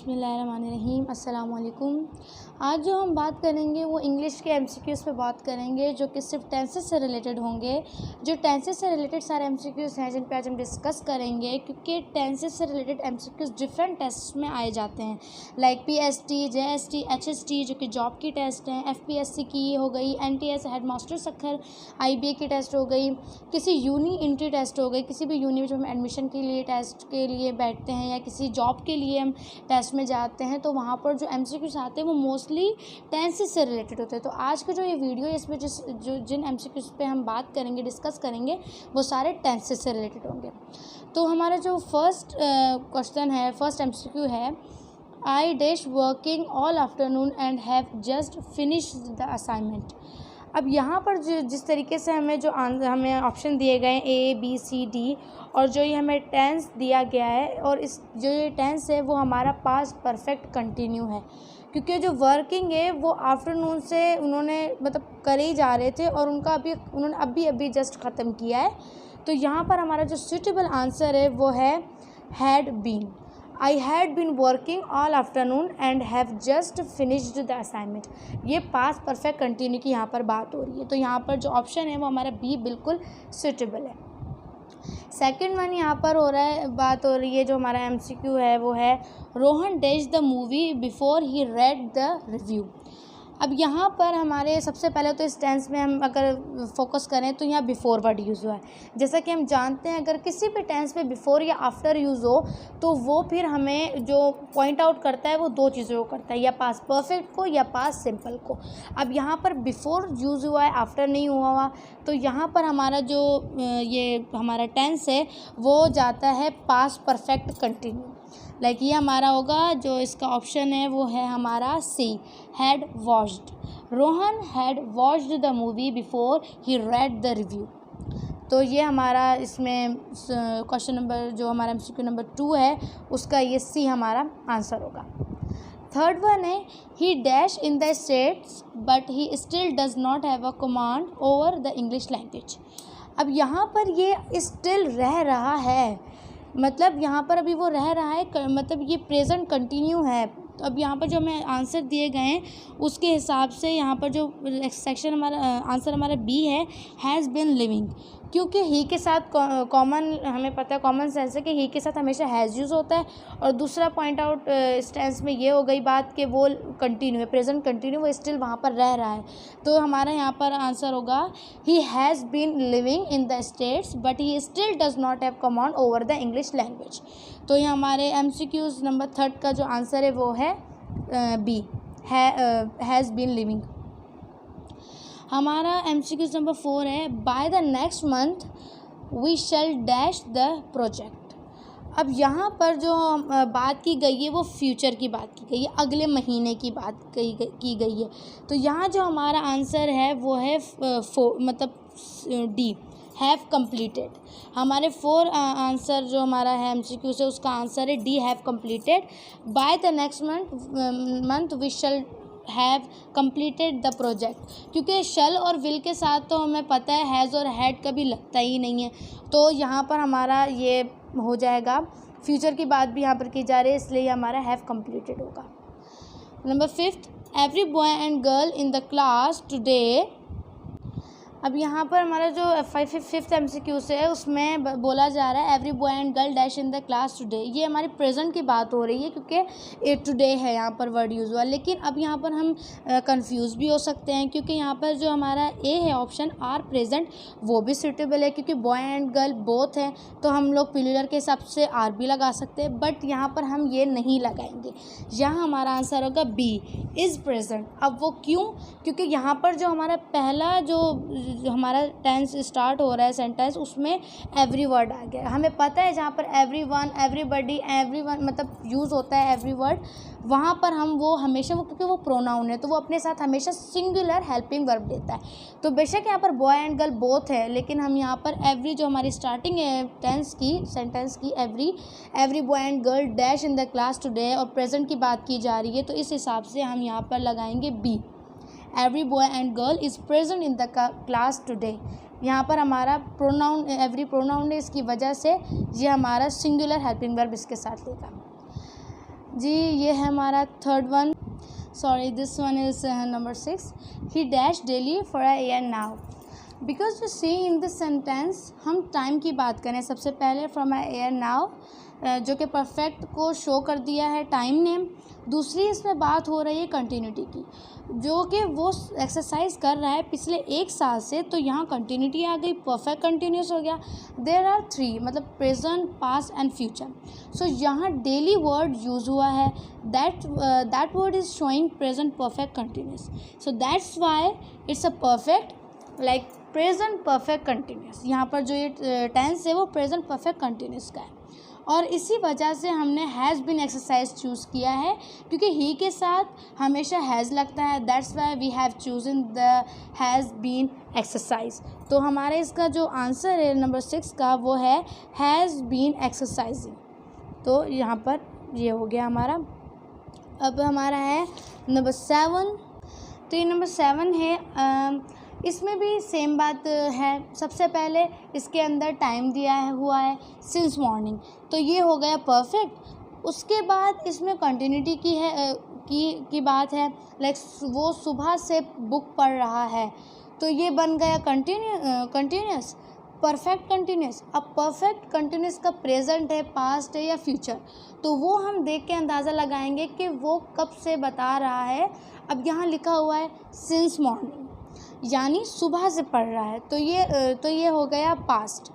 बिस्मिल्लाहिर्रहमानिर्रहीम अस्सलाम वालेकुम। आज जो हम बात करेंगे वो इंग्लिश के एमसीक्यूज़ पे बात करेंगे जो कि सिर्फ टेंसेस से रिलेटेड होंगे। जो टेंसेस से रिलेटेड सारे एमसीक्यूज़ हैं जिन पे आज हम डिस्कस करेंगे, क्योंकि टेंसेस से रिलेटेड एमसीक्यूज़ डिफरेंट टेस्ट में आए जाते हैं, लाइक पीएसटी, जेएसटी, एचएसटी जो कि जॉब की टेस्ट हैं, एफपीएससी की हो गई, NTS head master Sukkur IBA की टेस्ट हो गई, किसी यूनी एंट्री टेस्ट हो गई, किसी भी यूनी में जब हम एडमिशन के लिए टेस्ट के लिए बैठते हैं या किसी जॉब के लिए हम टेस्ट में जाते हैं तो वहाँ पर जो एमसीक्यूज़ आते हैं वो मोस्टली टेंसेस से रिलेटेड होते हैं। तो आज का जो ये वीडियो है इसमें जिन एमसीक्यूज़ पे हम बात करेंगे, डिस्कस करेंगे, वो सारे टेंसेस से रिलेटेड होंगे। तो हमारा जो फर्स्ट क्वेश्चन है, फर्स्ट एमसीक्यू है, I dash working all afternoon and have just finished the assignment. अब यहाँ पर जिस तरीके से हमें ऑप्शन दिए गए ए बी सी डी और जो ये हमें टेंस दिया गया है, और इस जो ये टेंस है वो हमारा पास्ट परफेक्ट कंटिन्यू है, क्योंकि जो वर्किंग है वो आफ्टरनून से उन्होंने मतलब करे ही जा रहे थे और उन्होंने अभी जस्ट ख़त्म किया है। तो यहाँ पर हमारा जो सूटेबल आंसर है वो है had been. I had been working all afternoon and have just finished the assignment. ये पास्ट परफेक्ट कंटिन्यू की यहाँ पर बात हो रही है। तो यहाँ पर जो ऑप्शन है वो हमारा बी बिल्कुल सूटेबल है। सेकंड वन यहाँ पर बात हो रही है, जो हमारा एमसीक्यू है वो है Rohan dash the movie before he read the review. अब यहाँ पर हमारे सबसे पहले तो इस टेंस में हम अगर फोकस करें तो यहाँ बिफ़ोर वर्ड यूज़ हुआ है। जैसा कि हम जानते हैं अगर किसी भी टेंस में बिफ़ोर या आफ्टर यूज़ हो तो वो फिर हमें जो पॉइंट आउट करता है वो दो चीज़ों को करता है, या पास्ट परफेक्ट को या पास्ट सिंपल को। अब यहाँ पर बिफ़ोर यूज़ हुआ है, आफ्टर नहीं हुआ, तो यहाँ पर हमारा जो ये हमारा टेंस है वो जाता है पास्ट परफेक्ट कंटिन्यू। लाइक ये हमारा होगा, जो इसका ऑप्शन है वो है हमारा C, had watched. Rohan had watched the movie before he read the review. तो ये हमारा इसमें क्वेश्चन नंबर जो हमारा एमसीक्यू नंबर 2 है उसका ये सी हमारा आंसर होगा। थर्ड वन है ही dash in the States but he still does not have a command over the English language. अब यहाँ पर ये स्टिल रह रहा है, मतलब यहाँ पर अभी वो रह रहा है, मतलब ये प्रेजेंट कंटिन्यू है। तो अब यहाँ पर जो हमें आंसर दिए गए हैं उसके हिसाब से यहाँ पर जो सेक्शन हमारा आंसर हमारा बी है, हैज़ बिन लिविंग, क्योंकि ही के साथ कॉमन हमें पता है, कॉमन सेंस है कि ही के साथ हमेशा हैज़ यूज़ होता है। और दूसरा पॉइंट आउट इस टेंस में ये हो गई बात कि वो कंटिन्यू है, प्रेजेंट कंटिन्यू, वो स्टिल वहाँ पर रह रहा है। तो हमारा यहाँ पर आंसर होगा he has been living in the States but he still does not have command over the English language. तो ये हमारे एमसीक्यूज़ नंबर 3 का जो आंसर है वो है बी, हैज़ बीन लिविंग। हमारा एमसीक्यूज़ नंबर 4 है by the next month we shall dash the project. अब यहाँ पर जो बात की गई है वो फ्यूचर की बात की गई है, अगले महीने की बात की गई है। तो यहाँ जो हमारा आंसर है वो है डी, हैव कंप्लीटेड। हमारे 4 आंसर जो हमारा है एमसीक्यू से उसका आंसर है D, have completed. By the next month we shall have completed the project, क्योंकि शल और विल के साथ तो हमें पता है हैज़ और हैड कभी लगता ही नहीं है। तो यहाँ पर हमारा ये हो जाएगा, फ्यूचर की बात भी यहाँ पर की जा रही है, इसलिए हमारा हैव कंप्लीटेड होगा। Number 5, every boy and girl in the class today. अब यहाँ पर हमारा जो 5th एमसीक्यू से है उसमें बोला जा रहा है every boy and girl dash in the class today. ये हमारी प्रेजेंट की बात हो रही है क्योंकि ये टुडे है यहाँ पर वर्ड यूज़ हुआ। लेकिन अब यहाँ पर हम कंफ्यूज भी हो सकते हैं, क्योंकि यहाँ पर जो हमारा ए है ऑप्शन आर प्रेजेंट वो भी सूटेबल है, क्योंकि बॉय एंड गर्ल बोथ हैं, तो हम लोग प्लूरल के हिसाब से आर भी लगा सकते हैं, बट यहाँ पर हम ये नहीं लगाएंगे। यहाँ हमारा आंसर होगा बी, इज़ प्रेजेंट। अब वो क्यों? क्योंकि यहाँ पर जो हमारा पहला जो हमारा टेंस स्टार्ट हो रहा है सेंटेंस, उसमें एवरी वर्ड आ गया। हमें पता है जहाँ पर एवरी वन, एवरीबडी, एवरीवन मतलब यूज़ होता है एवरी वर्ड, वहाँ पर हम वो हमेशा क्योंकि वो प्रोनाउन है तो वो अपने साथ हमेशा सिंगुलर हेल्पिंग वर्ब लेता है। तो बेशक यहाँ पर बॉय एंड गर्ल बोथ है, लेकिन हम यहाँ पर एवरी जो हमारी स्टार्टिंग है सेंटेंस की every boy and girl dash in the class today, और प्रेजेंट की बात की जा रही है, तो इस हिसाब से हम यहाँ पर लगाएंगे B, every boy and girl is present in the class today. यहाँ पर हमारा प्रोनाउन एवरी प्रोनाउन है, इसकी वजह से ये हमारा सिंगुलर हेल्पिंग वर्ब इसके साथ लेगा। जी ये है हमारा third one, sorry this one is number 6। He dash daily for a year now. Because you see in this sentence हम टाइम की बात करें सबसे पहले, फ्रॉम अ ईयर नाउ जो कि परफेक्ट को शो कर दिया है टाइम नेम। दूसरी इसमें बात हो रही है कंटिन्यूटी की, जो कि वो एक्सरसाइज कर रहा है पिछले 1 साल से, तो यहाँ कंटिन्यूटी आ गई, परफेक्ट कंटिन्यूस हो गया। देयर आर 3 मतलब प्रेजेंट, पास्ट एंड फ्यूचर। सो यहाँ डेली वर्ड यूज़ हुआ है, that word is showing present perfect continuous, so that's why it's a perfect like present perfect continuous. यहाँ पर जो ये टेंस है वो प्रेजेंट परफेक्ट कंटिन्यूस का है, और इसी वजह से हमने हैज़ बीन एक्सरसाइज चूज़ किया है, क्योंकि ही के साथ हमेशा हैज़ लगता है, that's why we have chosen the has been exercise. तो हमारे इसका जो आंसर है नंबर 6 का वो है हैज़ बीन एक्सरसाइजिंग। तो यहाँ पर ये हो गया हमारा। अब हमारा है नंबर 7। तो ये नंबर 7 है, इसमें भी सेम बात है। सबसे पहले इसके अंदर टाइम दिया है हुआ है सिंस मॉर्निंग, तो ये हो गया परफेक्ट। उसके बाद इसमें कंटिन्यूटी की है की बात है, लाइक वो सुबह से बुक पढ़ रहा है, तो ये बन गया कंटिन्यूस परफेक्ट कंटिन्यूस। अब परफेक्ट कंटिन्यूस का प्रेजेंट है, पास्ट है या फ्यूचर, तो वो हम देख के अंदाज़ा लगाएंगे कि वो कब से बता रहा है। अब यहाँ लिखा हुआ है सिंस मॉर्निंग, यानी सुबह से पढ़ रहा है, तो ये हो गया पास्ट।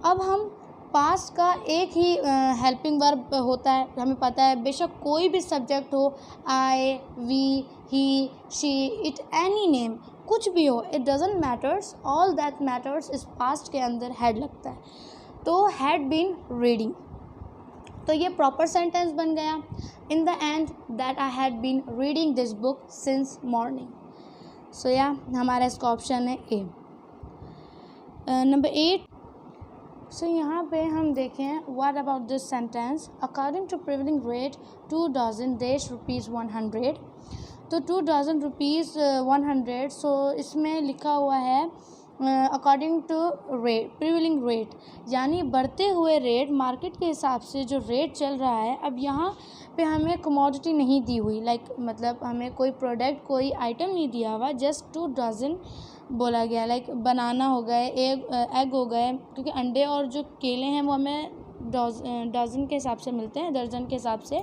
अब हम पास्ट का एक ही हेल्पिंग वर्ब होता है, हमें पता है, बेशक कोई भी सब्जेक्ट हो, I, we, he, she, it any name, कुछ भी हो, it doesn't matters, all that matters इस पास्ट के अंदर हैड लगता है। तो हैड बीन रीडिंग, तो ये प्रॉपर सेंटेंस बन गया। In the end that I had been reading this book since morning. So या हमारा इसका ऑप्शन है ए। नंबर 8। सो यहाँ पे हम देखें what about this sentence, according to prevailing rate 2 dozen dash rupees 100। तो 2 डज़न रुपीज़ 100, सो इसमें लिखा हुआ है according to rate, prevailing rate, यानी बढ़ते हुए रेट, मार्केट के हिसाब से जो रेट चल रहा है। अब यहाँ पे हमें कमोडिटी नहीं दी हुई, लाइक मतलब हमें कोई प्रोडक्ट, कोई आइटम नहीं दिया हुआ, जस्ट 2 डज़न बोला गया, लाइक बनाना हो गए, एग हो गए, क्योंकि अंडे और जो केले हैं वो हमें डज़न के हिसाब से मिलते हैं, दर्जन के हिसाब से।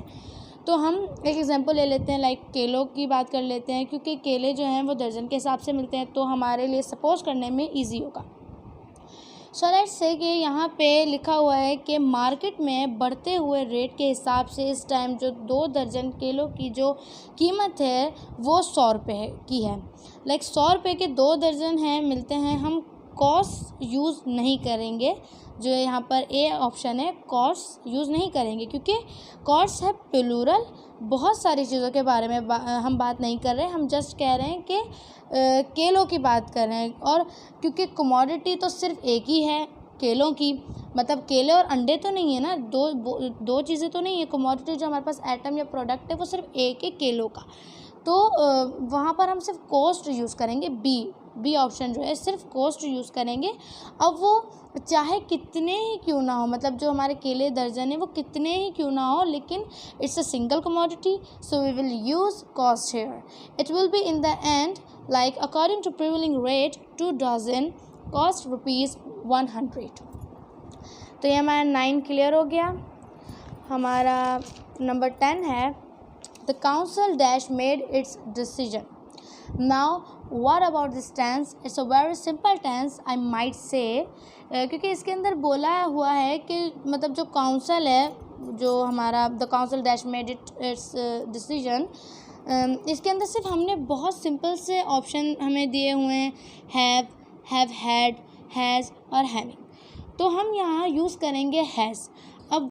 तो हम एक एग्जांपल ले लेते हैं, लाइक केलों की बात कर लेते हैं, क्योंकि केले जो हैं वो दर्जन के हिसाब से मिलते हैं, तो हमारे लिए सपोज करने में इजी होगा। सो लेट्स से कि यहाँ पे लिखा हुआ है कि मार्केट में बढ़ते हुए रेट के हिसाब से इस टाइम जो 2 दर्जन केलों की जो कीमत है वो 100 रुपये की है। लाइक 100 रुपये के 2 दर्जन हैं मिलते हैं। हम कॉस्ट यूज़ नहीं करेंगे, जो यहाँ पर ए ऑप्शन है, कॉस्ट यूज़ नहीं करेंगे, क्योंकि कॉस्ट है प्लूरल, बहुत सारी चीज़ों के बारे में हम बात नहीं कर रहे हैं, हम जस्ट कह रहे हैं कि केलों की बात कर रहे हैं। और क्योंकि कमोडिटी तो सिर्फ एक ही है केलों की, मतलब केले और अंडे तो नहीं है ना, दो चीज़ें तो नहीं है। कमोडिटी जो हमारे पास आइटम या प्रोडक्ट है वो सिर्फ एक है केलों का, तो वहाँ पर हम सिर्फ कॉस्ट यूज़ करेंगे। बी ऑप्शन जो है सिर्फ कॉस्ट यूज़ करेंगे। अब वो चाहे कितने ही क्यों ना हो, मतलब जो हमारे केले दर्जन है वो कितने ही क्यों ना हो, लेकिन it's a single commodity, so we will use cost here. It will be in the end like according to prevailing rate 2 dozen cost rupees 100। तो ये हमारा 9 क्लियर हो गया। हमारा नंबर 10 है, the council dash made it's decision. Now what about this tense? It's a very simple tense I might say, क्योंकि इसके अंदर बोला हुआ है कि मतलब जो काउंसिल है, जो हमारा the council dash made it's decision, इसके अंदर सिर्फ हमने बहुत सिंपल से ऑप्शन हमें दिए हुए हैं, हैव हैड, हैज़ और हैविंग। तो हम यहाँ यूज़ करेंगे हैज़।